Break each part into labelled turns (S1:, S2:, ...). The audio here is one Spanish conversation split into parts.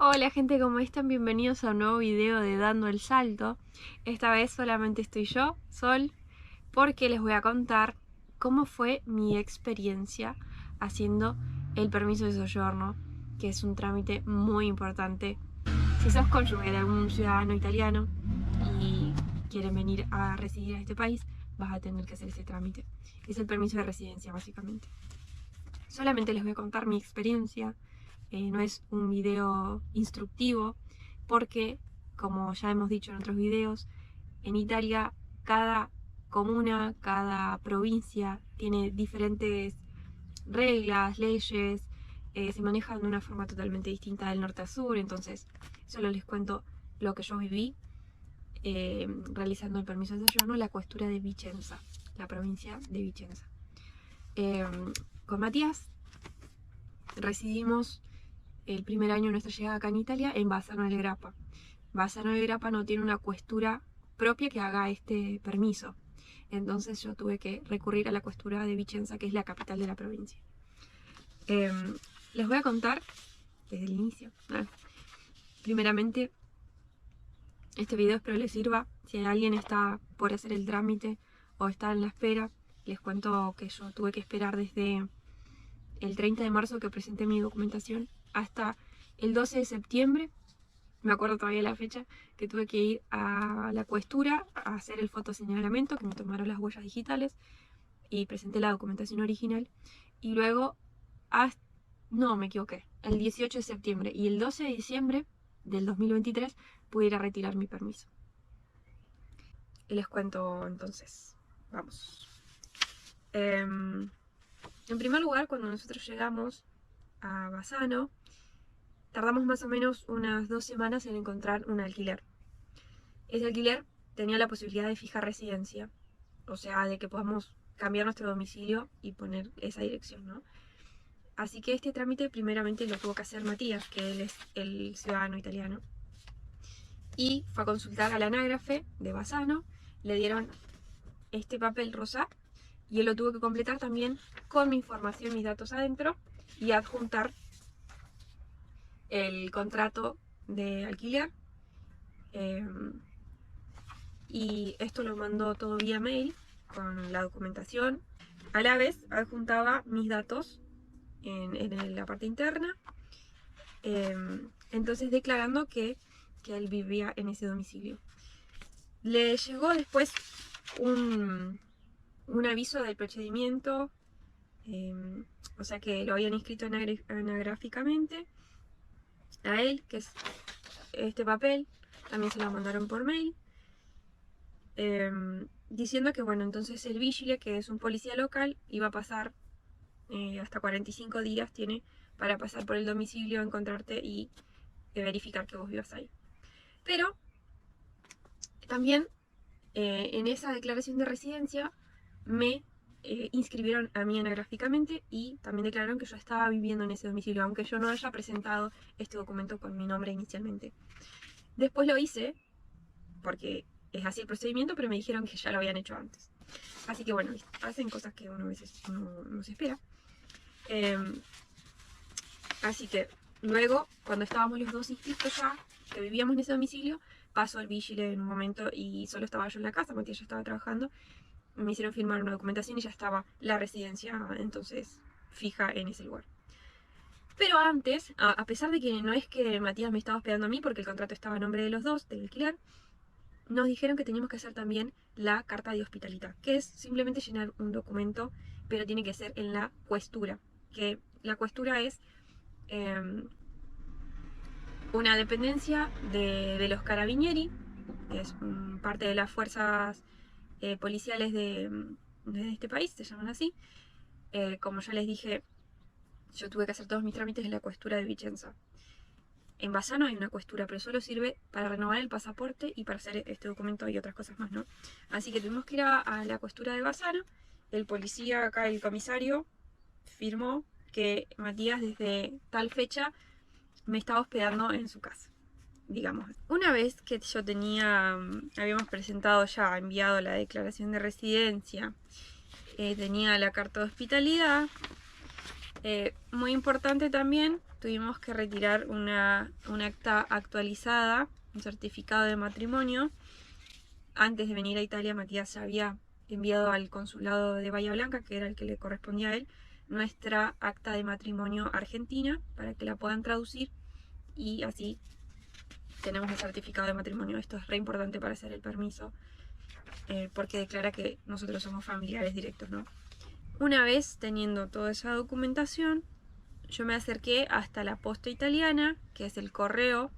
S1: Hola gente, ¿cómo están? Bienvenidos a un nuevo video de Dando el Salto. Esta vez solamente estoy yo, Sol, porque les voy a contar cómo fue mi experiencia haciendo el permiso de soggiorno, que es un trámite muy importante. Si sos cónyuge de algún ciudadano italiano y quieren venir a residir a este país, vas a tener que hacer ese trámite. Es el permiso de residencia, básicamente. Solamente les voy a contar mi experiencia, no es un video instructivo, porque, como ya hemos dicho en otros videos, en Italia cada comuna, cada provincia tiene diferentes reglas, leyes, se manejan de una forma totalmente distinta del norte a sur, entonces solo les cuento lo que yo viví realizando el permiso de soggiorno en la questura de Vicenza, la provincia de Vicenza. Eh, con Matías residimos el primer año de nuestra llegada acá en Italia en Bassano del Grappa. Bassano del Grappa no tiene una questura propia que haga este permiso. Entonces yo tuve que recurrir a la questura de Vicenza, que es la capital de la provincia. Les voy a contar desde el inicio. Primeramente, este video espero les sirva. Si alguien está por hacer el trámite o está en la espera, les cuento que yo tuve que esperar desde el 30 de marzo que presenté mi documentación hasta el 12 de septiembre, me acuerdo todavía la fecha, que tuve que ir a la questura a hacer el fotoseñalamiento, que me tomaron las huellas digitales y presenté la documentación original. Y luego, no, me equivoqué, el 18 de septiembre y el 12 de diciembre del 2023 pude ir a retirar mi permiso. Y les cuento entonces, vamos. En primer lugar, cuando nosotros llegamos a Bassano, tardamos más o menos unas 2 semanas en encontrar un alquiler. Ese alquiler tenía la posibilidad de fijar residencia, o sea, de que podamos cambiar nuestro domicilio y poner esa dirección, ¿no? Así que este trámite primeramente lo tuvo que hacer Matías, que él es el ciudadano italiano. Y fue a consultar al anágrafe de Bassano, le dieron este papel rosa y él lo tuvo que completar también con mi información, mis datos adentro y adjuntar el contrato de alquiler. Y esto lo mandó todo vía mail con la documentación. A la vez adjuntaba mis datos en la parte interna, entonces declarando que él vivía en ese domicilio. Le llegó después un aviso del procedimiento, o sea que lo habían inscrito anagráficamente a él, que es este papel, también se lo mandaron por mail. Diciendo que bueno, entonces el vigile, que es un policía local, iba a pasar hasta 45 días tiene para pasar por el domicilio, encontrarte y verificar que vos vivas ahí. Pero también en esa declaración de residencia me inscribieron a mí anagráficamente y también declararon que yo estaba viviendo en ese domicilio, aunque yo no haya presentado este documento con mi nombre inicialmente. Después lo hice porque es así el procedimiento, pero me dijeron que ya lo habían hecho antes. Así que bueno, hacen cosas que uno a veces no se espera. Así que luego, cuando estábamos los dos inscritos ya, que vivíamos en ese domicilio, pasó el vigile en un momento y solo estaba yo en la casa, Matías ya estaba trabajando. Me hicieron firmar una documentación y ya estaba la residencia entonces fija en ese lugar. Pero antes, a pesar de que no es que Matías me estaba hospedando a mí, porque el contrato estaba a nombre de los dos, del alquiler, nos dijeron que teníamos que hacer también la carta de hospitalidad, que es simplemente llenar un documento, pero tiene que ser en la questura, que la questura es una dependencia de los carabinieri, que es parte de las fuerzas policiales de este país, se llaman así. Como ya les dije, yo tuve que hacer todos mis trámites en la questura de Vicenza. En Bassano hay una questura, pero solo sirve para renovar el pasaporte y para hacer este documento y otras cosas más, ¿no? Así que tuvimos que ir a la questura de Bassano. El policía, acá el comisario, firmó que Matías desde tal fecha me estaba hospedando en su casa, digamos. Una vez que yo habíamos presentado ya, enviado la declaración de residencia, tenía la carta de hospitalidad, Muy importante también, tuvimos que retirar un acta actualizada, un certificado de matrimonio. Antes de venir a Italia, Matías ya había enviado al consulado de Bahía Blanca, que era el que le correspondía a él, nuestra acta de matrimonio argentina para que la puedan traducir y así tenemos el certificado de matrimonio. Esto es re importante para hacer el permiso, porque declara que nosotros somos familiares directos, ¿no? Una vez teniendo toda esa documentación, yo me acerqué hasta la posta italiana, que es el correo,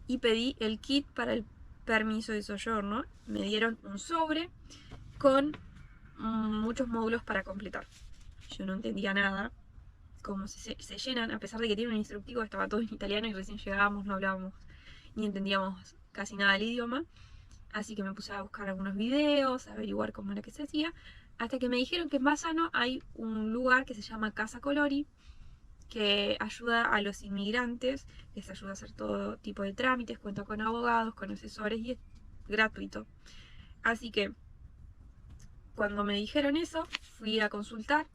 S1: y pedí el kit para el permiso de soggiorno. Me dieron un sobre con muchos módulos para completar. Yo no entendía nada, cómo se llenan, a pesar de que tiene un instructivo, estaba todo en italiano y recién llegábamos, no hablábamos ni entendíamos casi nada del idioma. Así que me puse a buscar algunos videos, a averiguar cómo era que se hacía, hasta que me dijeron que en Bassano hay un lugar que se llama Casa Colori, que ayuda a los inmigrantes, les ayuda a hacer todo tipo de trámites, cuenta con abogados, con asesores y es gratuito. Así que cuando me dijeron eso, fui a consultar,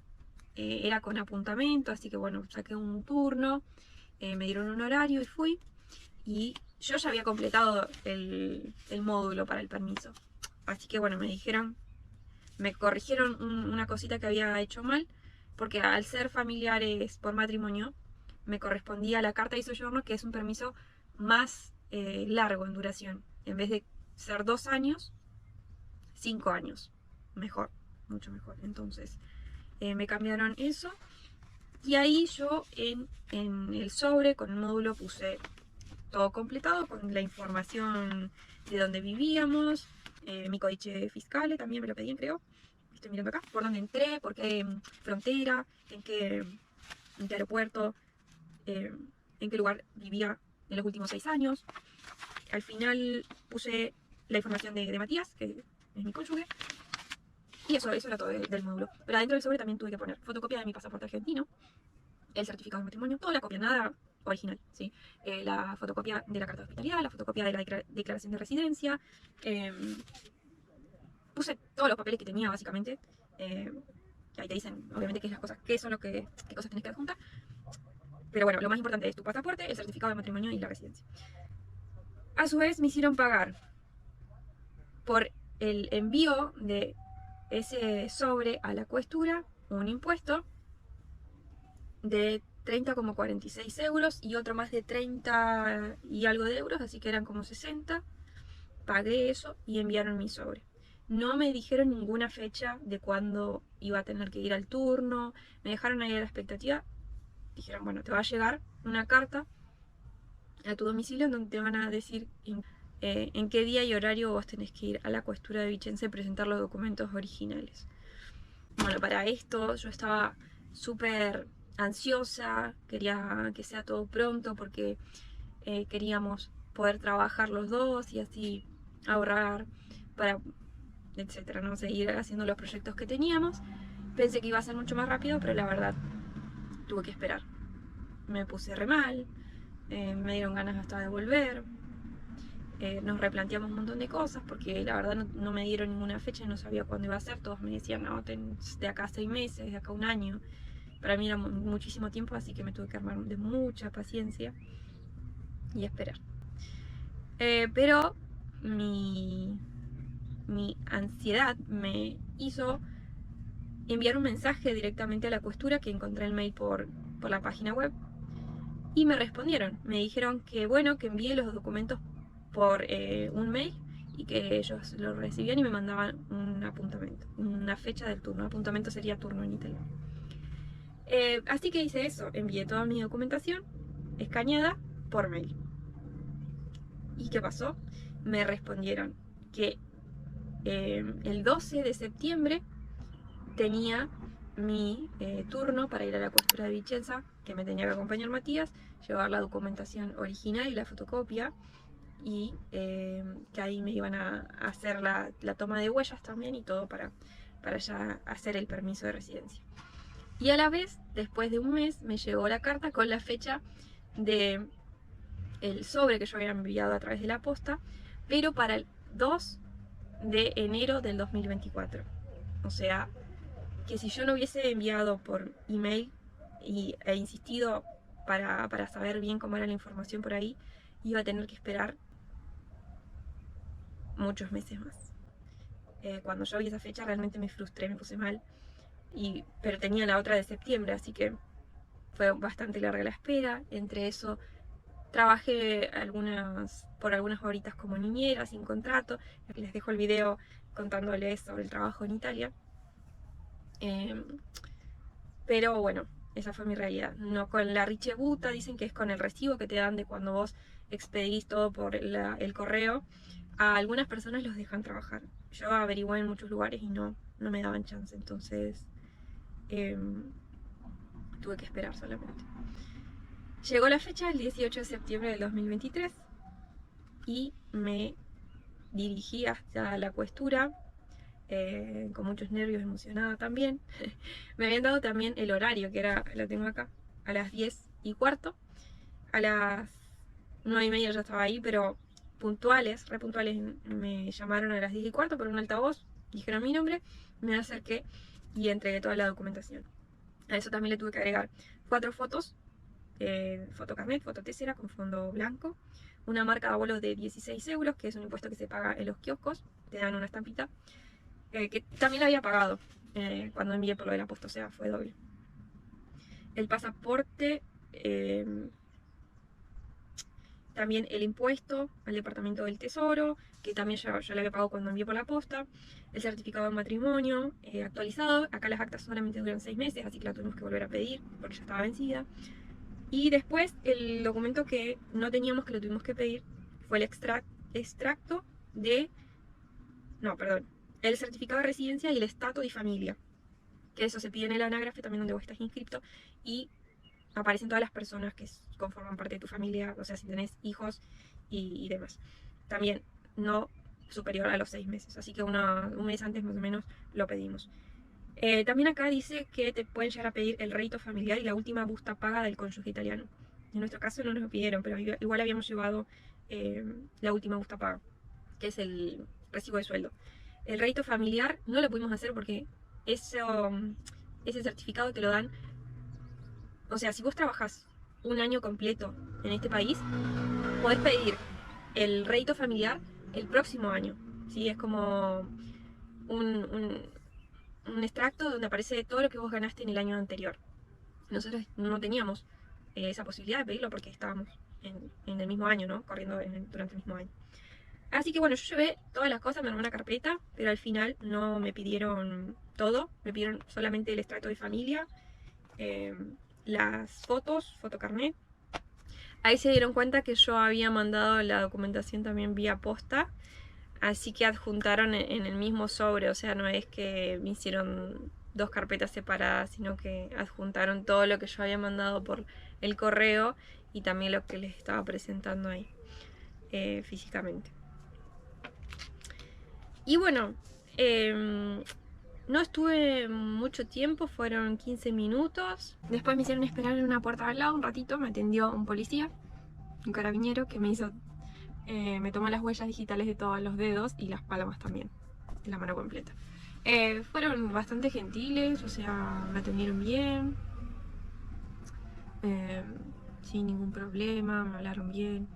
S1: era con apuntamento, así que bueno, saqué un turno, me dieron un horario y fui. Y yo ya había completado el módulo para el permiso. Así que bueno, me corrigieron una cosita que había hecho mal, porque al ser familiares por matrimonio, me correspondía la carta de soggiorno, que es un permiso más largo en duración. En vez de ser 2 años, 5 años. Mejor, mucho mejor. Entonces, me cambiaron eso. Y ahí yo en el sobre con el módulo puse todo completado con la información de dónde vivíamos, mi codice fiscal también me lo pedían, creo. Estoy mirando acá, por dónde entré, por qué frontera, en qué aeropuerto, en qué lugar vivía en los últimos 6 años. Al final puse la información de Matías, que es mi cónyuge. Y eso era todo del módulo. Pero adentro del sobre también tuve que poner fotocopia de mi pasaporte argentino, el certificado de matrimonio, toda la copia, nada original, ¿sí? La fotocopia de la carta de hospitalidad, la fotocopia de la declaración de residencia. Puse todos los papeles que tenía, básicamente. Ahí te dicen, obviamente, qué es las cosas, qué cosas tenés que adjuntar. Pero bueno, lo más importante es tu pasaporte, el certificado de matrimonio y la residencia. A su vez, me hicieron pagar por el envío de ese sobre a la cuestura un impuesto de 30,46 euros y otro más de 30 y algo de euros, así que eran como 60. Pagué eso y enviaron mi sobre. No me dijeron ninguna fecha de cuándo iba a tener que ir al turno, me dejaron ahí a la expectativa. Dijeron, bueno, te va a llegar una carta a tu domicilio en donde te van a decir en qué día y horario vos tenés que ir a la cuestura de Vicenza y presentar los documentos originales. Bueno, para esto yo estaba súper ansiosa, quería que sea todo pronto porque queríamos poder trabajar los dos y así ahorrar para, etcétera, no seguir haciendo los proyectos que teníamos. Pensé que iba a ser mucho más rápido, pero la verdad tuve que esperar. Me puse re mal, me dieron ganas hasta de volver. Nos replanteamos un montón de cosas porque la verdad no me dieron ninguna fecha y no sabía cuándo iba a ser. Todos me decían, no, de acá 6 meses, de acá 1 año. Para mí era muchísimo tiempo, así que me tuve que armar de mucha paciencia y esperar. Pero mi ansiedad me hizo enviar un mensaje directamente a la cuestura, que encontré el mail por la página web, y me respondieron. Me dijeron que bueno, que envié los documentos por un mail y que ellos lo recibían y me mandaban un apuntamento, una fecha del turno. Apuntamento sería turno en italiano. Así que hice eso, envié toda mi documentación escaneada por mail. ¿Y qué pasó? Me respondieron que el 12 de septiembre tenía mi turno para ir a la cuestura de Vicenza, que me tenía que acompañar Matías, llevar la documentación original y la fotocopia, y que ahí me iban a hacer la toma de huellas también y todo para ya hacer el permiso de residencia. Y a la vez, después de un mes, me llegó la carta con la fecha de el sobre que yo había enviado a través de la posta, pero para el 2 de enero del 2024. O sea, que si yo no hubiese enviado por email e insistido para saber bien cómo era la información por ahí, iba a tener que esperar muchos meses más. Cuando yo vi esa fecha realmente me frustré, me puse mal, pero tenía la otra de septiembre, así que fue bastante larga la espera. Entre eso trabajé por algunas horitas como niñera, sin contrato. Les dejo el video contándoles sobre el trabajo en Italia. Pero bueno, esa fue mi realidad. No con la ricevuta, dicen que es con el recibo que te dan de cuando vos expedís todo por el correo. A algunas personas los dejan trabajar. Yo averigué en muchos lugares y no me daban chance, entonces tuve que esperar solamente. Llegó la fecha, el 18 de septiembre del 2023, y me dirigí hasta la questura, con muchos nervios, emocionada también. Me habían dado también el horario, que era, lo tengo acá, a las 10:15. A las 9:30 ya estaba ahí, pero re puntuales, me llamaron a las 10:15 por un altavoz, dijeron mi nombre, me acerqué y entregué toda la documentación. A eso también le tuve que agregar 4 fotos, fotocarnet, fototésera con fondo blanco, una marca de abuelos de 16 euros, que es un impuesto que se paga en los kioscos, te dan una estampita, que también la había pagado cuando envié por lo de la posta, o sea, fue doble. El pasaporte, también el impuesto al Departamento del Tesoro, que también ya lo había pagado cuando envié por la posta, el certificado de matrimonio actualizado. Acá las actas solamente duran 6 meses, así que la tuvimos que volver a pedir porque ya estaba vencida. Y después el documento que no teníamos, que lo tuvimos que pedir, fue el extracto de... No, perdón. El certificado de residencia y el estatus de familia. Que eso se pide en el anágrafe también donde vos estás inscripto. Y aparecen todas las personas que conforman parte de tu familia, o sea, si tenés hijos y demás. También no superior a los 6 meses, así que un mes antes más o menos lo pedimos. También acá dice que te pueden llegar a pedir el rédito familiar y la última busta paga del cónyuge italiano. En nuestro caso no nos lo pidieron, pero igual habíamos llevado la última busta paga, que es el recibo de sueldo. El rédito familiar no lo pudimos hacer porque ese certificado te lo dan. O sea, si vos trabajás un año completo en este país, podés pedir el rédito familiar el próximo año. ¿Sí? Es como un extracto donde aparece todo lo que vos ganaste en el año anterior. Nosotros no teníamos esa posibilidad de pedirlo porque estábamos en el mismo año, ¿no? Corriendo durante el mismo año. Así que bueno, yo llevé todas las cosas, me armé una carpeta, pero al final no me pidieron todo, me pidieron solamente el extracto de familia, las fotos, fotocarnet. Ahí se dieron cuenta que yo había mandado la documentación también vía posta, así que adjuntaron en el mismo sobre, o sea, no es que me hicieron 2 carpetas separadas, sino que adjuntaron todo lo que yo había mandado por el correo y también lo que les estaba presentando ahí físicamente. Y bueno, no estuve mucho tiempo, fueron 15 minutos. Después me hicieron esperar en una puerta al lado un ratito, me atendió un policía, un carabinero, que me tomó las huellas digitales de todos los dedos y las palmas también, de la mano completa. Fueron bastante gentiles, o sea, me atendieron bien, sin ningún problema, me hablaron bien.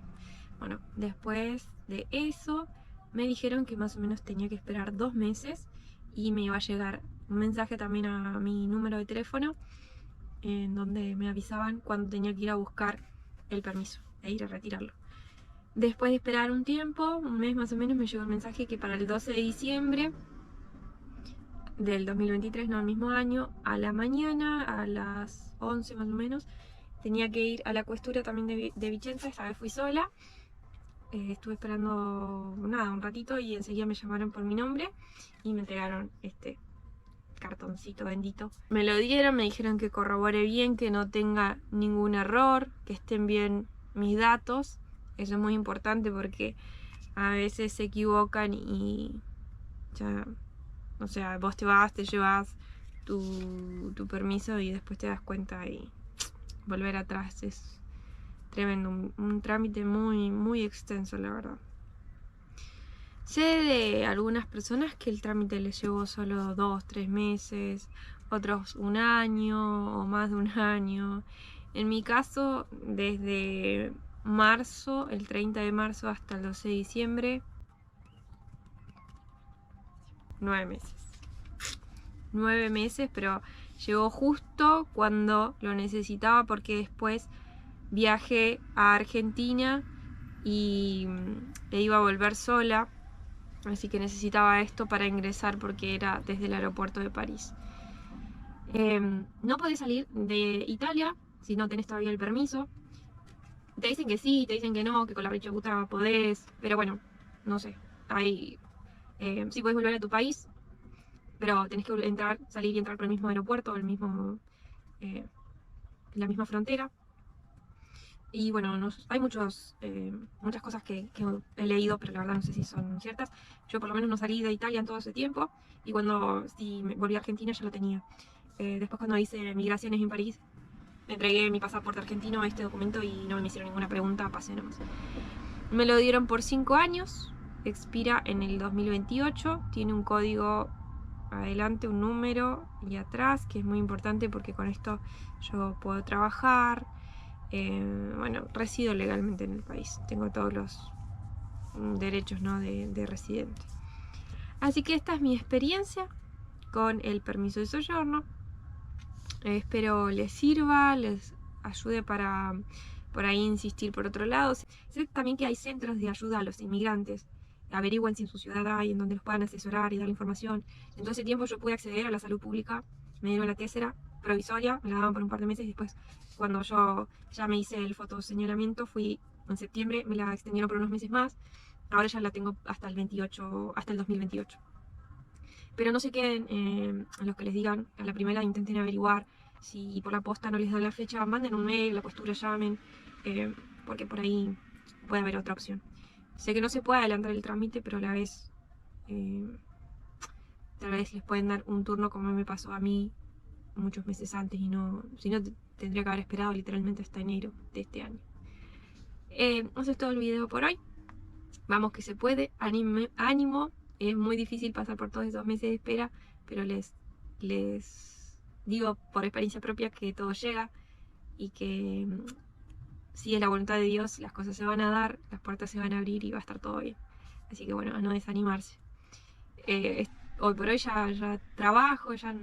S1: Bueno, después de eso me dijeron que más o menos tenía que esperar 2 meses y me iba a llegar un mensaje también a mi número de teléfono en donde me avisaban cuando tenía que ir a buscar el permiso e ir a retirarlo. Después de esperar un tiempo, un mes más o menos, me llegó el mensaje que para el 12 de diciembre del 2023, no el mismo año, a la mañana, a las 11 más o menos, tenía que ir a la questura también de Vicenza. Esta vez fui sola. Estuve esperando un ratito y enseguida me llamaron por mi nombre y me entregaron este cartoncito bendito. Me lo dieron, me dijeron que corrobore bien, que no tenga ningún error, que estén bien mis datos. Eso es muy importante porque a veces se equivocan y ya, o sea, vos te llevas tu permiso y después te das cuenta y volver atrás es tremendo, un trámite muy, muy extenso, la verdad. Sé de algunas personas que el trámite les llevó solo 2-3 meses, otros 1 año o más de 1 año. En mi caso, desde marzo, el 30 de marzo hasta el 12 de diciembre, 9 meses. 9 meses, pero llegó justo cuando lo necesitaba porque después viajé a Argentina y iba a volver sola, así que necesitaba esto para ingresar porque era desde el aeropuerto de París. No podés salir de Italia si no tenés todavía el permiso. Te dicen que sí, te dicen que no, que con la richoputa podés, pero bueno, no sé. Hay, sí podés volver a tu país, pero tenés que entrar, salir y entrar por el mismo aeropuerto, la misma frontera. Y bueno, hay muchas cosas que he leído, pero la verdad no sé si son ciertas. Yo por lo menos no salí de Italia en todo ese tiempo, y cuando sí volví a Argentina ya lo tenía. Después cuando hice migraciones en París, entregué mi pasaporte argentino a este documento y no me hicieron ninguna pregunta, pasé nomás. Me lo dieron por 5 años, expira en el 2028, tiene un código adelante, un número y atrás, que es muy importante porque con esto yo puedo trabajar. Bueno, resido legalmente en el país, tengo todos los derechos, ¿no?, de residente. Así que esta es mi experiencia con el permiso de soyorno. Espero les sirva, les ayude para por ahí insistir por otro lado. Sé también que hay centros de ayuda a los inmigrantes. Averigüen si en su ciudad hay, en donde los puedan asesorar y dar información. En todo ese tiempo yo pude acceder a la salud pública, me dieron la tésera provisoria, me la daban por un par de meses y después, cuando yo ya me hice el fotoseñalamiento, fui en septiembre, me la extendieron por unos meses más. Ahora ya la tengo hasta el 28, hasta el 2028. Pero no se queden a los que les digan, a la primera intenten averiguar. Si por la posta no les da la fecha, manden un mail, la postura, llamen, porque por ahí puede haber otra opción. Sé que no se puede adelantar el trámite, pero a la vez tal vez les pueden dar un turno como me pasó a mí muchos meses antes, y si no tendría que haber esperado literalmente hasta enero de este año. Eso es todo el video por hoy. Vamos que se puede, ánimo. Es muy difícil pasar por todos esos meses de espera, pero les digo por experiencia propia que todo llega y que si es la voluntad de Dios, las cosas se van a dar, las puertas se van a abrir y va a estar todo bien. Así que bueno, a no desanimarse. Hoy por hoy ya trabajo, ya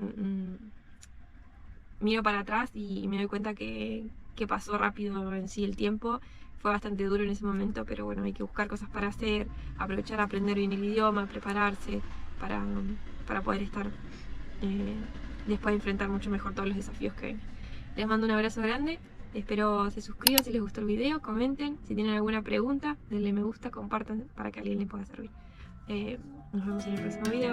S1: miro para atrás y me doy cuenta que pasó rápido en sí el tiempo. Fue bastante duro en ese momento, pero bueno, hay que buscar cosas para hacer, aprovechar a aprender bien el idioma, prepararse para poder estar después de enfrentar mucho mejor todos los desafíos que vienen. Les mando un abrazo grande, espero se suscriban si les gustó el video, comenten, si tienen alguna pregunta, denle me gusta, compartan para que a alguien les pueda servir. Nos vemos en el próximo video.